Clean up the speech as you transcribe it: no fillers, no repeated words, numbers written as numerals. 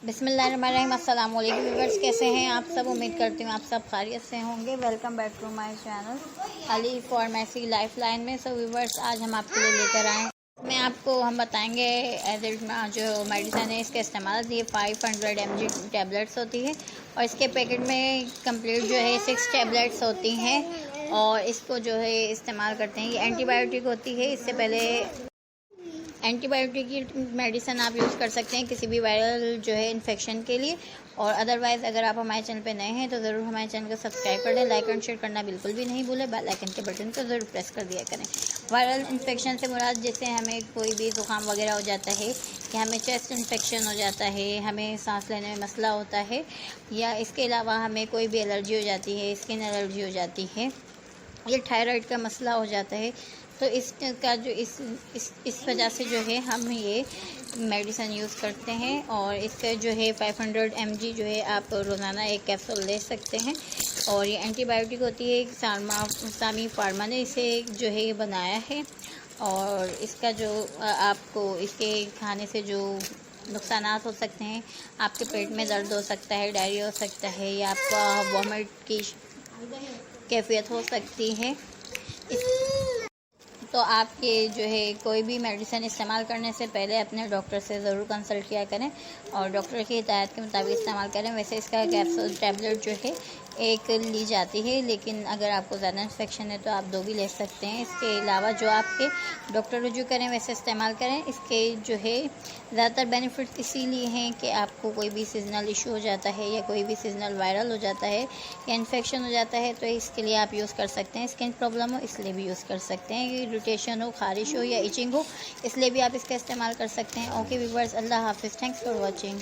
बिस्मिल्लाहिर्रहमानिर्रहीम। अस्सलाम वालेकुम व्यूअर्स, कैसे हैं आप सब? उम्मीद करती हूँ आप सब खैरियत से होंगे। Welcome back to my channel Ali pharmacy life line में। सो व्यूअर्स, आज हम आपके लिए लेकर आए में आपको हम बताएंगे जो मेडिसिन है इसका इस्तेमाल। ये 500 mg टैबलेट्स होती है और इसके पैकेट में कंप्लीट जो है 6 टैबलेट्स होती हैं और इसको जो है इस्तेमाल करते हैं। ये एंटीबायोटिक होती है। इससे पहले एंटीबायोटिक की मेडिसिन आप यूज़ कर सकते हैं किसी भी वायरल जो है इन्फेक्शन के लिए। और अदरवाइज़ अगर आप हमारे चैनल पे नए हैं तो ज़रूर हमारे चैनल को सब्सक्राइब कर दें, लाइक एंड शेयर करना बिल्कुल भी नहीं भूलें, बेल आइकन के बटन को ज़रूर प्रेस कर दिया करें। वायरल इन्फेक्शन से मुराद जैसे हमें कोई भी ज़ुकाम वगैरह हो जाता है या हमें चेस्ट इन्फेक्शन हो जाता है, हमें सांस लेने में मसला होता है, या इसके अलावा हमें कोई भी एलर्जी हो जाती है, स्किन एलर्जी हो जाती है, ये थायराइड का मसला हो जाता है, तो इसका जो इस वजह से जो है हम ये मेडिसिन यूज़ करते हैं। और इसका जो है 500 mg जो है आप रोज़ाना एक कैप्सूल ले सकते हैं। और ये एंटीबायोटिक होती है, सामी फार्मा ने इसे जो है बनाया है। और इसका जो आपको इसके खाने से जो नुकसानात हो सकते हैं, आपके पेट में दर्द हो सकता है, डायरिया हो सकता है, या आपका वॉमिट की कैफियत हो सकती है। तो आपके जो है कोई भी मेडिसिन इस्तेमाल करने से पहले अपने डॉक्टर से ज़रूर कंसल्ट किया करें और डॉक्टर की हिदायत के मुताबिक इस्तेमाल करें। वैसे इसका कैप्सूल टैबलेट जो है एक ली जाती है, लेकिन अगर आपको ज़्यादा इन्फेक्शन है तो आप 2 भी ले सकते हैं। इसके अलावा जो आपके डॉक्टर रुजू करें वैसे इस्तेमाल करें। इसके जो है ज़्यादातर बेनिफिट इसीलिए हैं कि आपको कोई भी सीजनल इशू हो जाता है या कोई भी सीजनल वायरल हो जाता है या इन्फेक्शन हो जाता है तो इसके लिए आप यूज़ कर सकते हैं। स्किन प्रॉब्लम हो इसलिए भी यूज़ कर सकते हैं, इरिटेशन हो, खारिश हो या इचिंग हो इसलिए भी आप इसका इस्तेमाल कर सकते हैं। ओके व्यूअर्स, अल्लाह हाफिज़, थैंक्स फॉर वॉचिंग।